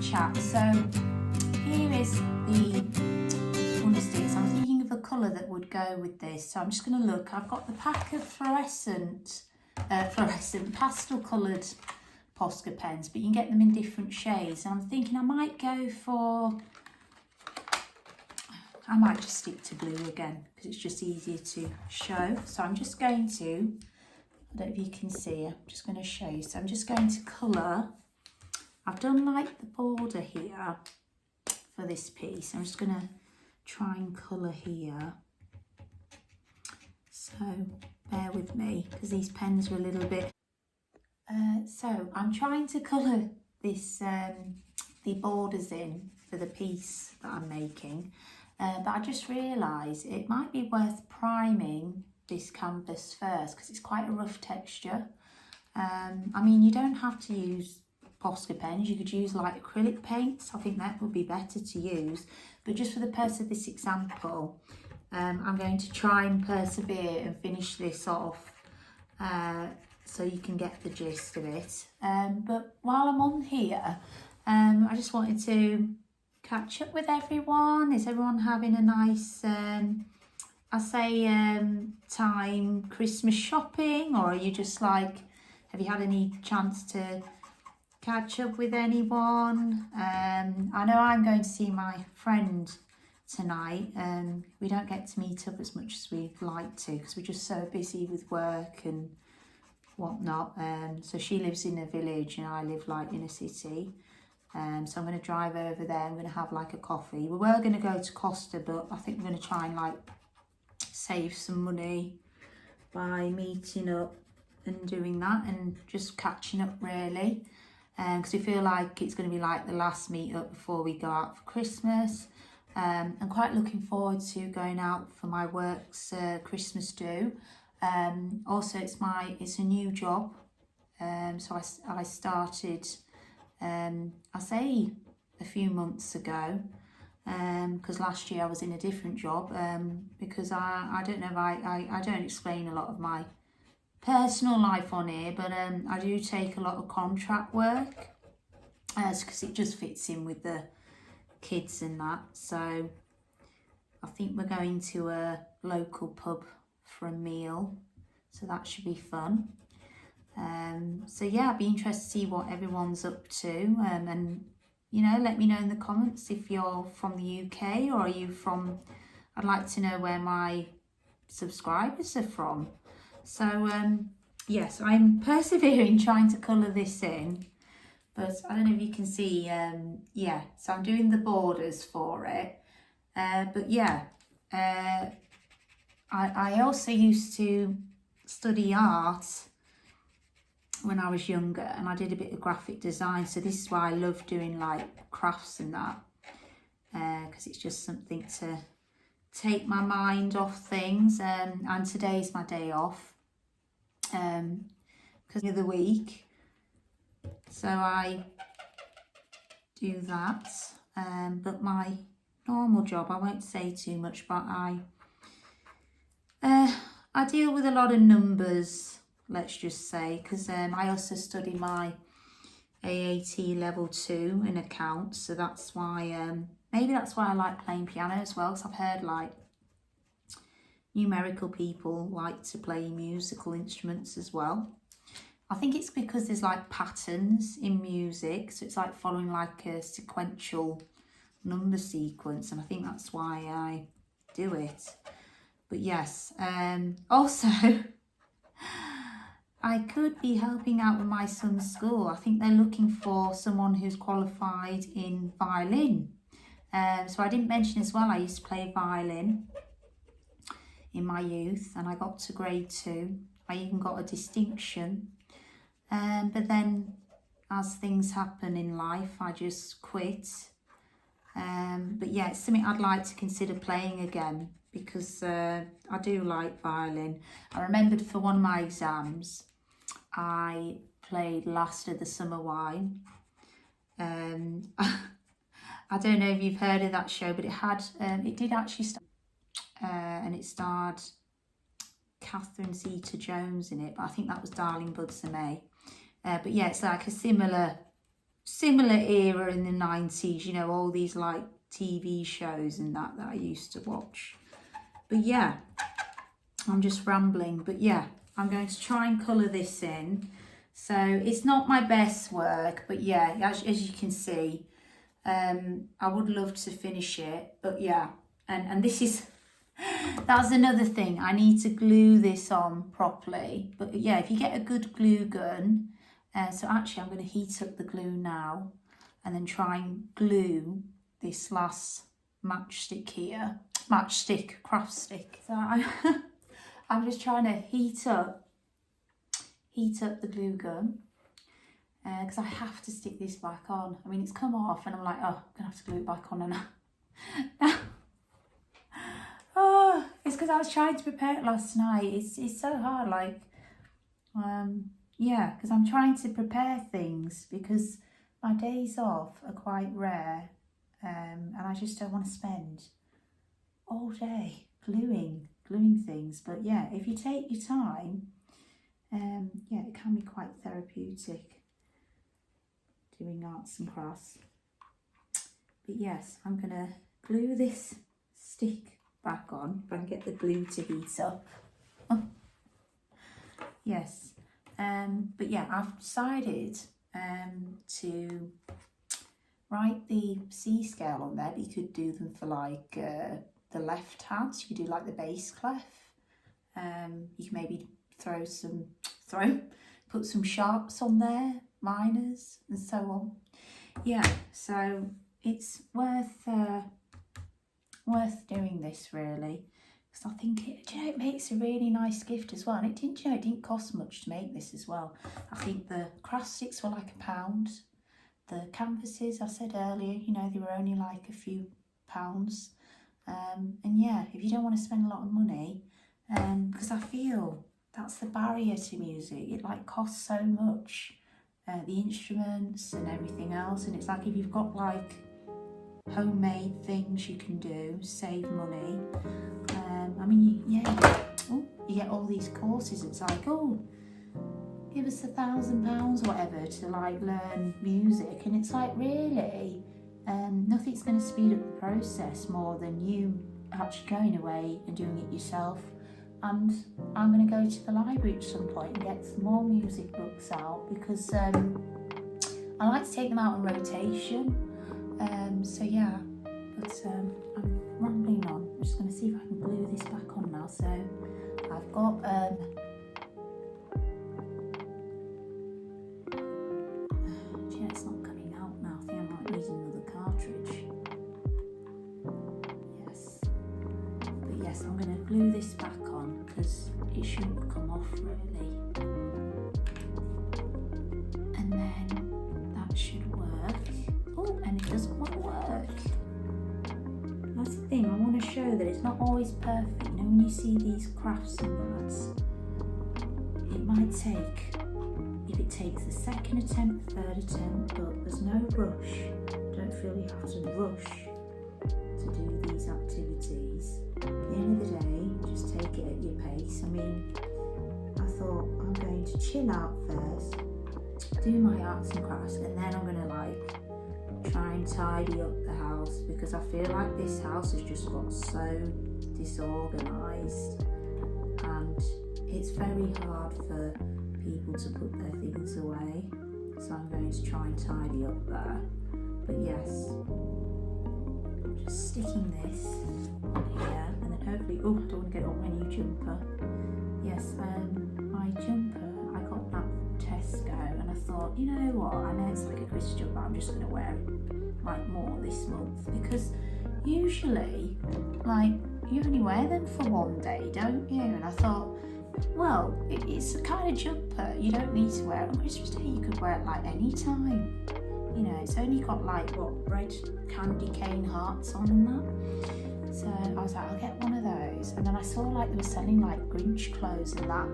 chat. So here is the understicks. I'm thinking of a colour that would go with this. So I'm just going to look. I've got the pack of fluorescent pastel coloured Posca pens, but you can get them in different shades. And I'm thinking I might just stick to blue again because it's just easier to show. So I'm just going to, I don't know if you can see, I'm just going to show you. So I'm just going to colour. I've done like the border here for this piece. I'm just going to try and colour here. So bear with me because these pens are a little bit. So I'm trying to colour this, the borders in for the piece that I'm making. But I just realised it might be worth priming this canvas first because it's quite a rough texture. I mean, you don't have to use Posca pens, you could use like acrylic paints. I think that would be better to use. But just for the purpose of this example, I'm going to try and persevere and finish this off so you can get the gist of it. But while I'm on here, I just wanted to catch up with everyone. Is everyone having a nice, time Christmas shopping, or are you just like, have you had any chance to catch up with anyone? I know I'm going to see my friend tonight. We don't get to meet up as much as we'd like to because we're just so busy with work and whatnot. So she lives in a village and I live like in a city. So I'm going to drive over there. I'm going to have like a coffee. We were going to go to Costa, but I think we're going to try and like save some money by meeting up and doing that and just catching up really. Because we feel like it's going to be like the last meet up before we go out for Christmas. I'm quite looking forward to going out for my work's Christmas do. Also, it's a new job. So I started, I say a few months ago, because last year I was in a different job. Because I don't know if I don't explain a lot of my personal life on here, but I do take a lot of contract work because it just fits in with the kids and that. So I think we're going to a local pub for a meal, so that should be fun. So yeah, I'd be interested to see what everyone's up to, and you know, let me know in the comments if you're from the UK or are you from, I'd like to know where my subscribers are from. So yes, I'm persevering trying to colour this in, but I don't know if you can see, yeah, so I'm doing the borders for it. But yeah, I also used to study art when I was younger, and I did a bit of graphic design, so this is why I love doing like crafts and that, because it's just something to take my mind off things. And today's my day off because of the week, so I do that. But my normal job, I won't say too much, but I deal with a lot of numbers, let's just say, because I also study my AAT level 2 in accounts, so that's why maybe that's why I like playing piano as well, because I've heard like numerical people like to play musical instruments as well. I think it's because there's like patterns in music, so it's like following like a sequential number sequence, and I think that's why I do it. But yes, also I could be helping out with my son's school. I think they're looking for someone who's qualified in violin. So I didn't mention as well, I used to play violin in my youth and I got to grade 2. I even got a distinction. But then as things happen in life, I just quit. But yeah, it's something I'd like to consider playing again because I do like violin. I remembered for one of my exams, I played Last of the Summer Wine. I don't know if you've heard of that show, but it did actually start, and it starred Catherine Zeta-Jones in it, but I think that was Darling Buds of May. But yeah, it's like a similar similar era in the 90s, you know, all these like TV shows and that I used to watch. But yeah, I'm just rambling, but yeah, I'm going to try and colour this in. So it's not my best work, but yeah, as you can see, I would love to finish it, but yeah, and this is, that's another thing, I need to glue this on properly. But yeah, if you get a good glue gun, so actually I'm going to heat up the glue now and then try and glue this last matchstick here, craft stick. So I'm just trying to heat up the glue gun, because I have to stick this back on. I mean, it's come off and I'm like, oh, I'm gonna have to glue it back on now. Oh, it's because I was trying to prepare it last night. It's so hard, like, yeah, because I'm trying to prepare things because my days off are quite rare, and I just don't want to spend all day gluing things. But yeah, if you take your time, yeah, it can be quite therapeutic doing arts and crafts. But yes, I'm gonna glue this stick back on if I can get the glue to heat up. Oh. Yes, but yeah, I've decided to write the C scale on there. You could do them for like the left hand, so you could do like the bass clef. You can maybe put some sharps on there, minors and so on. Yeah, so it's worth doing this really, because I think it makes a really nice gift as well. And it didn't cost much to make this as well. I think the craft sticks were like £1. The canvases, I said earlier, you know, they were only like a few pounds. And yeah, if you don't want to spend a lot of money, because I feel that's the barrier to music. It like costs so much, the instruments and everything else. And it's like if you've got like homemade things you can do, save money. I mean, you get all these courses. It's like, oh, give us £1,000 or whatever to like learn music, and it's like, really, nothing's going to speed up the process more than you actually going away and doing it yourself. And I'm going to go to the library at some point and get some more music books out, because I like to take them out on rotation. So yeah, but I'm rambling on. I'm just going to see if I can glue this back on now. So I've got it's not coming out now. I think I might need another cartridge. Yes, but yes, I'm going to glue this back on because it shouldn't come off really. And then that should work. Oh, and it doesn't want to work. That's the thing, I want to show that it's not always perfect. You know, when you see these crafts and that, it might take, if it takes the second attempt, third attempt, but there's no rush. Don't feel you have to rush to do these activities. At the end of the day, just take it at your pace. I mean, I thought I'm going to chill out first, do my arts and crafts, and then I'm going to like try and tidy up the house, because I feel like this house has just got so disorganised and it's very hard for people to put their things away. So I'm going to try and tidy up there. But yes, I'm just sticking this here, and then hopefully, oh, I don't want to get it on my new jumper. Yes, my jumper, I got that from Tesco, and I thought, you know what, I know it's like a Christmas jumper, I'm just going to wear it like more this month, because usually like you only wear them for one day, don't you? And I thought, well, it's a kind of jumper, you don't need to wear it on Christmas Day, you could wear it like any time. You know, it's only got like what, red candy cane hearts on and that. So I was like, I'll get one of those. And then I saw like they were selling like Grinch clothes and that,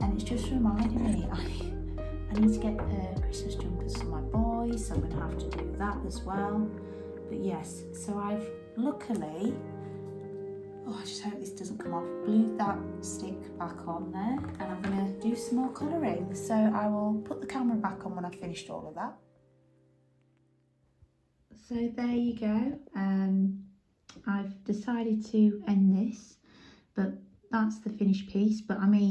and it's just reminded me I need to get Christmas jumpers for my boys, so I'm going to have to do that as well. But yes, so I've luckily, oh, I just hope this doesn't come off, glued that stick back on there, and I'm going to do some more colouring. So I will put the camera back on when I've finished all of that. So there you go. I've decided to end this, but that's the finished piece. But I mean,